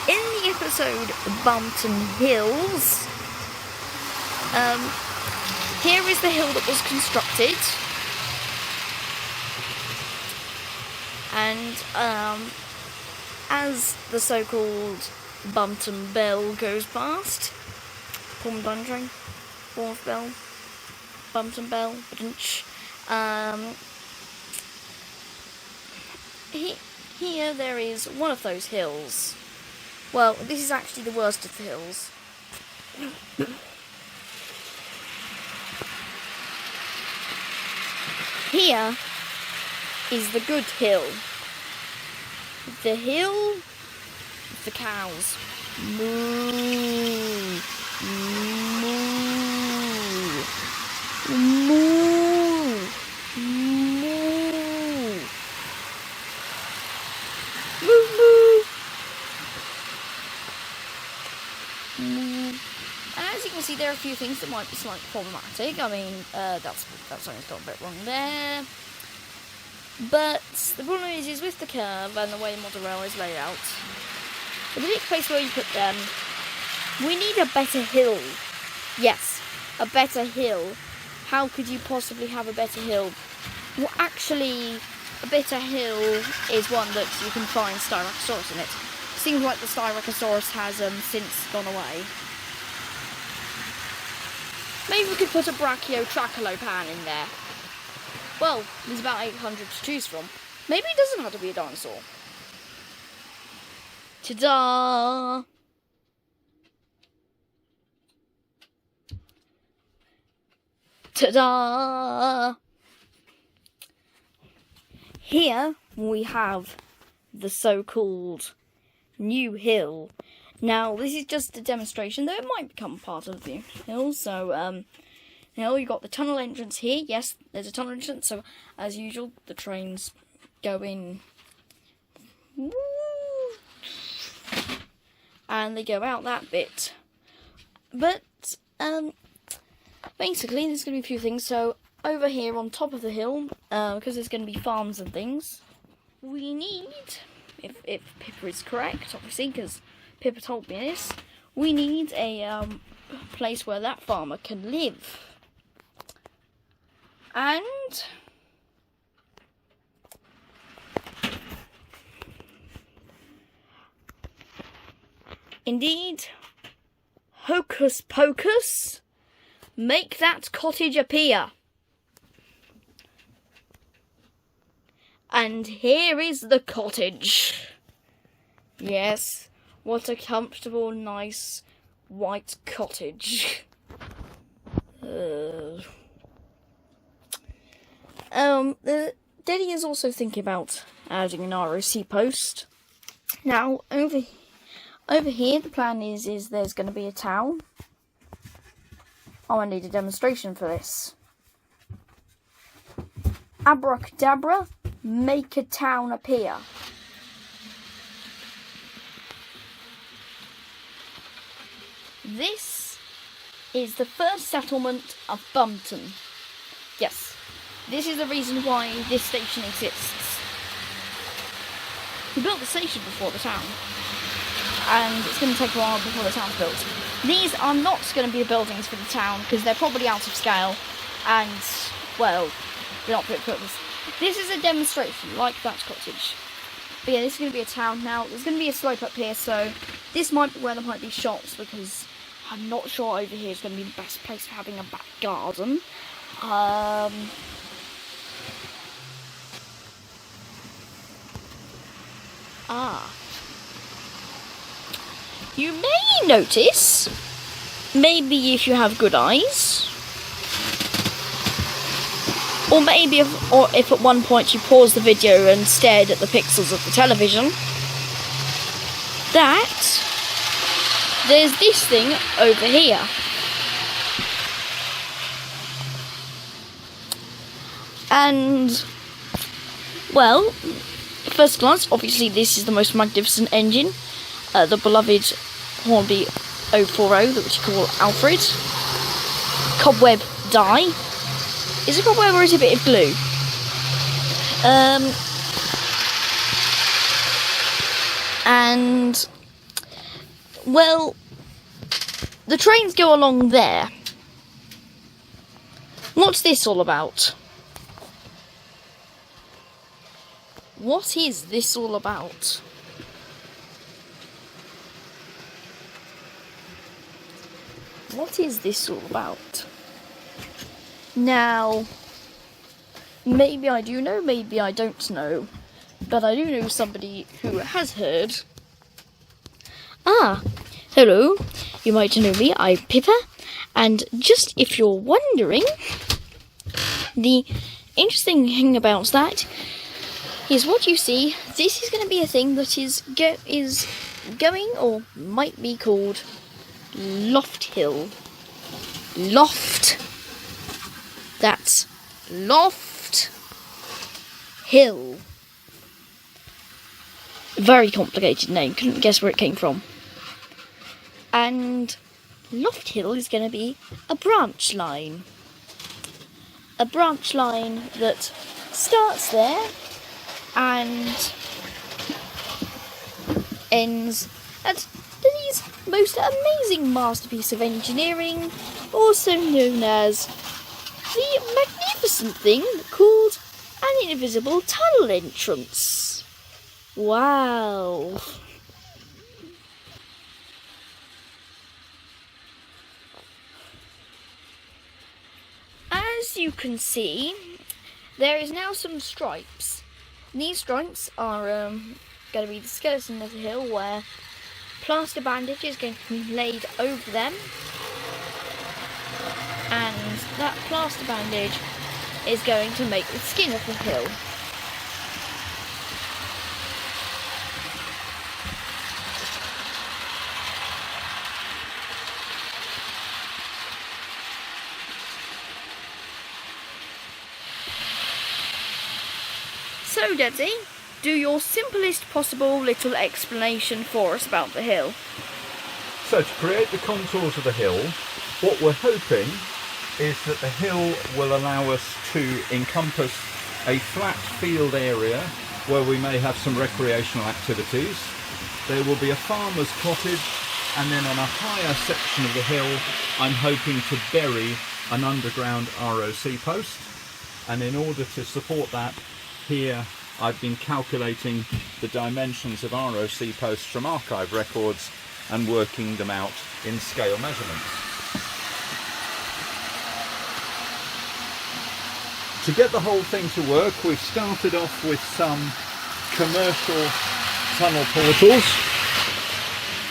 in the episode Bumton Hills, here is the hill that was constructed, and as the so-called Bumton Bell goes past, Bumton Bell, Bumton Bell, here there is one of those hills. Well, this is actually the worst of the hills. Here is the good hill. The hill of the cows. Moo. Moo. Moo. Moo. Moo. Moo. And as you can see, there are a few things that might be slightly problematic. I mean, that's something's got a bit wrong there. But the problem is with the curve and the way the model rail is laid out, the particular place where you put them, we need a better hill. Yes, a better hill. How could you possibly have a better hill? Well, actually, a better hill is one that you can find Styracosaurus in it. Seems like the Styracosaurus has since gone away. Maybe we could put a Brachiotrachalopan in there. Well, there's about 800 to choose from. Maybe it doesn't have to be a dinosaur. Ta-da! Ta-da! Here we have the so-called new hill. Now, this is just a demonstration, though it might become part of the hill. So, you got the tunnel entrance here. Yes, there's a tunnel entrance. So, as usual, the trains go in, and they go out that bit. But basically, there's going to be a few things. So, over here on top of the hill, because there's going to be farms and things, we need, if Pippa is correct, obviously, because Pippa told me this, we need a place where that farmer can live. And indeed, hocus pocus, make that cottage appear. And here is the cottage. Yes, what a comfortable, nice, white cottage. Daddy is also thinking about adding an ROC post. Now, over here, the plan is there's going to be a town. Oh, I need a demonstration for this. Abracadabra, make a town appear. This is the first settlement of Bumton. Yes, this is the reason why this station exists. We built the station before the town, and it's going to take a while before the town's built. These are not going to be the buildings for the town, because they're probably out of scale, and, well, they're not fit for purpose. This is a demonstration, like that cottage. But yeah, this is going to be a town. Now, there's going to be a slope up here, so this might be where there might be shops, because I'm not sure over here is going to be the best place for having a back garden. You may notice, maybe if you have good eyes, or maybe if at one point you paused the video and stared at the pixels of the television, that there's this thing over here. And, well, at first glance, obviously this is the most magnificent engine, the beloved Hornby 040, which you call Alfred. Cobweb die. Is it cobweb or is it a bit of glue? And Well, the trains go along there. What's this all about? What is this all about? What is this all about? Now, maybe I do know, maybe I don't know, but I do know somebody who has heard. Ah, hello, you might know me, I'm Pippa, and just if you're wondering, the interesting thing about that is what you see. This is going to be a thing that is going, or might be called, Loft Hill. Loft. That's Loft Hill. Very complicated name. Couldn't guess where it came from. And Loft Hill is going to be a branch line. A branch line that starts there and ends at these most amazing masterpiece of engineering, also known as the magnificent thing called an invisible tunnel entrance. Wow. As you can see, there is now some stripes. These stripes are going to be the skeleton of the hill, where plaster bandage is going to be laid over them, and that plaster bandage is going to make the skin of the hill. So, Daddy, do your simplest possible little explanation for us about the hill. So to create the contours of the hill, what we're hoping is that the hill will allow us to encompass a flat field area where we may have some recreational activities. There will be a farmer's cottage, and then on a higher section of the hill I'm hoping to bury an underground ROC post, and in order to support that, here I've been calculating the dimensions of ROC posts from archive records and working them out in scale measurements. To get the whole thing to work, we've started off with some commercial tunnel portals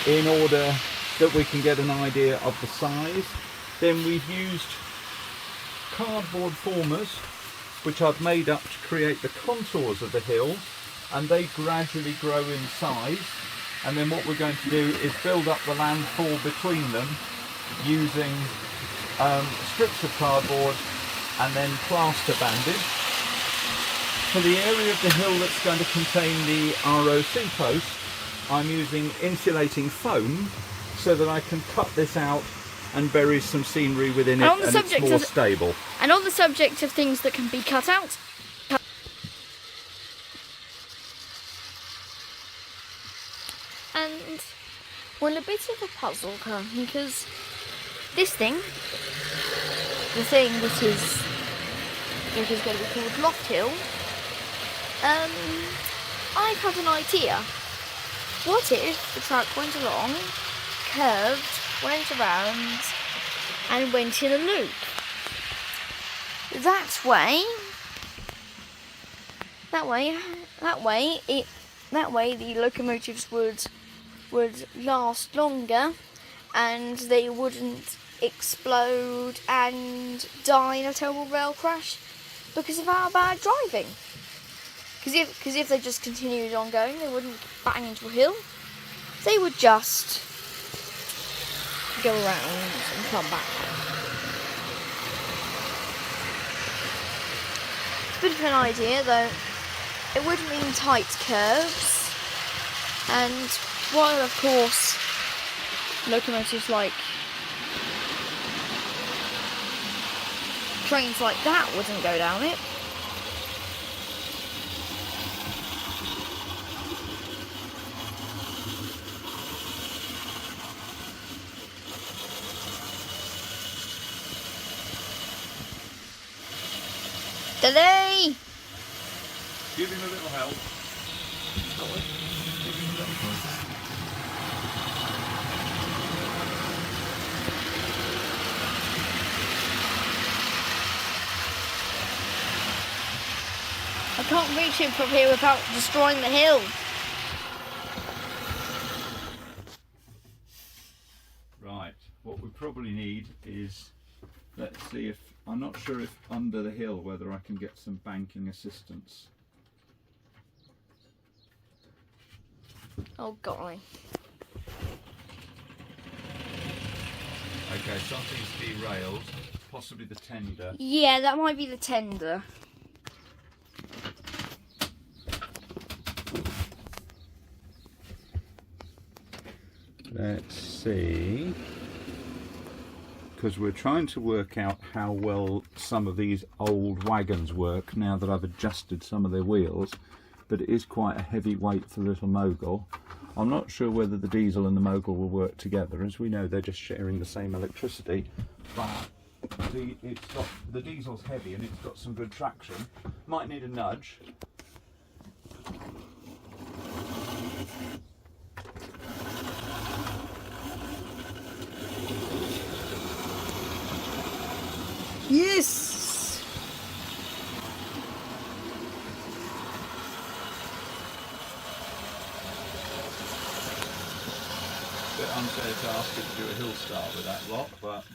in order that we can get an idea of the size. Then we've used cardboard formers which I've made up to create the contours of the hill, and they gradually grow in size. And then what we're going to do is build up the landfall between them using strips of cardboard and then plaster bandage. For the area of the hill that's going to contain the ROC post, I'm using insulating foam so that I can cut this out and bury some scenery within it, and it's more stable. And on the subject of things that can be cut out, and well, a bit of a puzzle, because this thing, the thing that is going to be called Loft Hill, I've had an idea. What if the track went along, curved, went around, and went in a loop? That way the locomotives would last longer, and they wouldn't explode and die in a terrible rail crash because of our bad driving. Because if they just continued on going, they wouldn't bang into a hill. They would just go around and come back. It's a bit of an idea, though. It would mean tight curves, and while of course locomotives like trains like that wouldn't go down it, Steady! Give him a little help. Give him a little help. I can't reach him from here without destroying the hill. Right, what we probably need is, let's see if, I'm not sure if under the hill whether I can get some banking assistance. Oh, golly. Okay, something's derailed, possibly the tender. Yeah, that might be the tender. Let's see, because we're trying to work out how well some of these old wagons work now that I've adjusted some of their wheels, but it is quite a heavy weight for the little mogul. I'm not sure whether the diesel and the mogul will work together. As we know, they're just sharing the same electricity, but the diesel's heavy and it's got some good traction. Might need a nudge. Yes! Bit unfair to ask it to do a hill start with that lot, but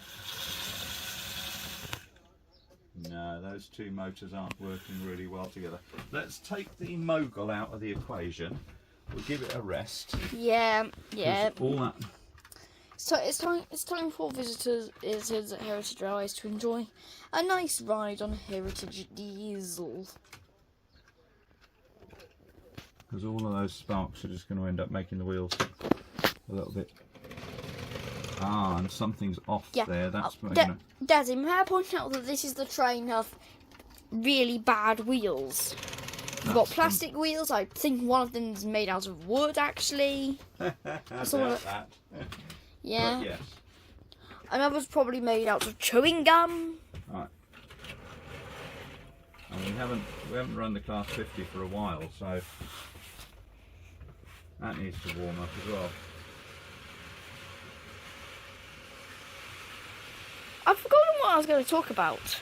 no, those two motors aren't working really well together. Let's take the mogul out of the equation. We'll give it a rest. Yeah. All that. So it's time for visitors at Heritage Railways to enjoy a nice ride on a Heritage diesel. Because all of those sparks are just going to end up making the wheels a little bit. Ah, and something's off there. That's Daddy, may I point out that this is the train of really bad wheels? We've got plastic wheels. I think one of them is made out of wood, actually. I saw that. Yeah. But yes. Another's probably made out of chewing gum. Right. And we haven't run the class 50 for a while, so that needs to warm up as well. I've forgotten what I was going to talk about.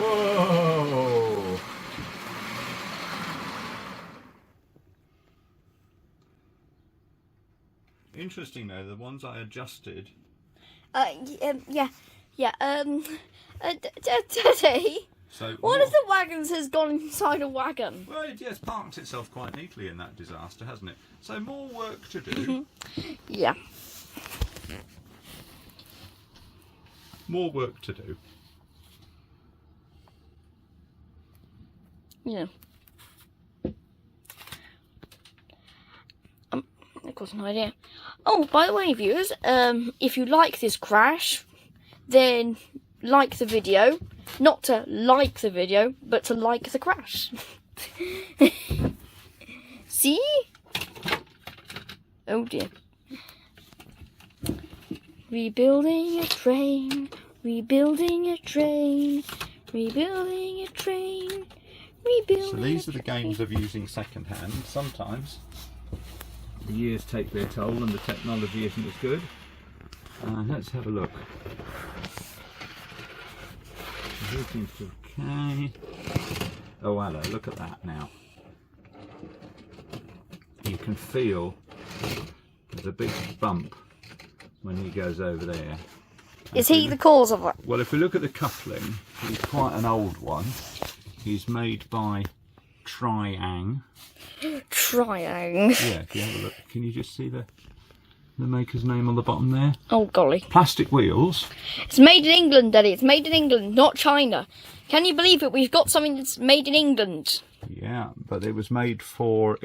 Whoa! Interesting though, the ones I adjusted. Daddy, So one of the wagons has gone inside a wagon. Well, it has parked itself quite neatly in that disaster, hasn't it? So more work to do. Yeah. More work to do. Yeah. I've got an idea. Oh, by the way, viewers, if you like this crash, then like the video. Not to like the video, but to like the crash. See? Oh dear. Rebuilding a train, rebuilding a train, rebuilding a train, rebuilding. So these are the games of using second hand. Sometimes the years take their toll and the technology isn't as good. Let's have a look. Everything's okay. Oh hello, look at that now. You can feel there's a big bump when he goes over there. Is he the cause of it? Well, if we look at the coupling, it's quite an old one. He's made by Triang. Triang. Yeah, if you have a look, can you just see the maker's name on the bottom there? Oh golly. Plastic wheels. It's made in England, Daddy. It's made in England, not China. Can you believe it? We've got something that's made in England. Yeah, but it was made for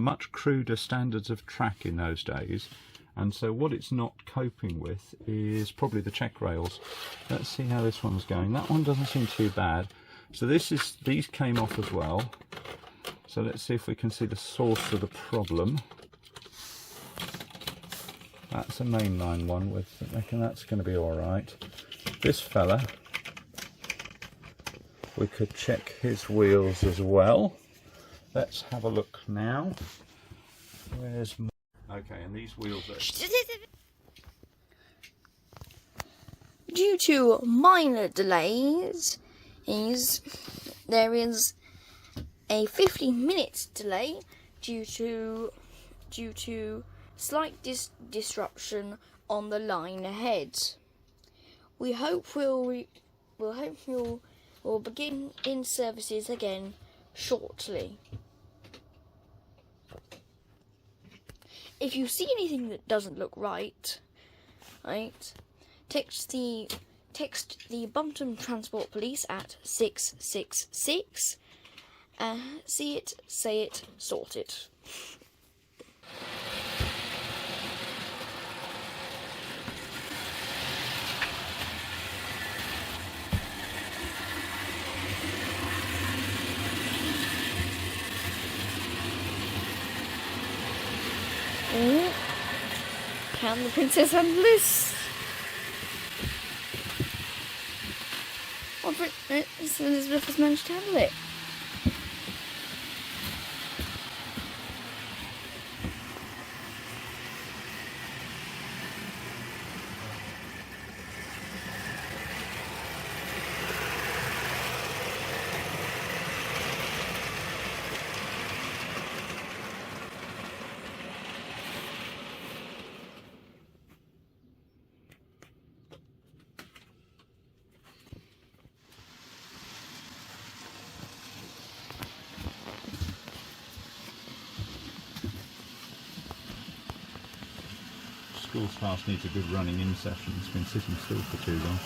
much cruder standards of track in those days. And so what it's not coping with is probably the check rails. Let's see how this one's going. That one doesn't seem too bad. So these came off as well. So let's see if we can see the source of the problem. That's a mainline one, with I reckon that's going to be alright. This fella, we could check his wheels as well. Let's have a look now. Where's my... Okay, and these wheels are... Due to minor delays, there is a 15-minute delay due to slight disruption on the line ahead. We hope we'll begin in services again shortly. If you see anything that doesn't look right, text the Bumton Transport Police at 666. See it, say it, sort it. Ooh. Can the princess handle this? Elizabeth has managed to handle it. School staff needs a good running in session. It's been sitting still for too long.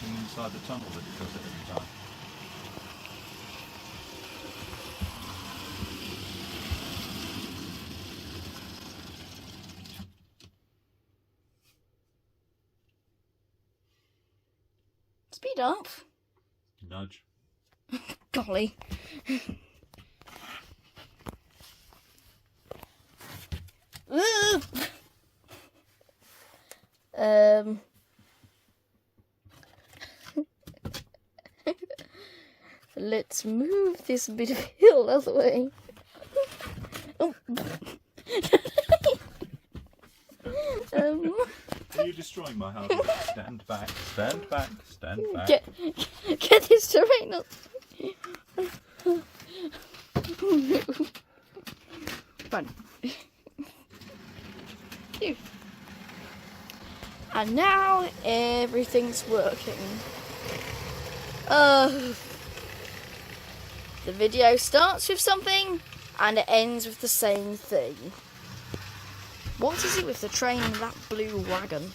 Inside the tunnel that it does it every time. Speed up. Nudge. Golly. Let's move this bit of hill out of the way. Oh. Are you destroying my hardware? Stand back, stand back, stand back. Get this terrain up. Fun. And now everything's working. The video starts with something and it ends with the same thing. What is it with the train and that blue wagon?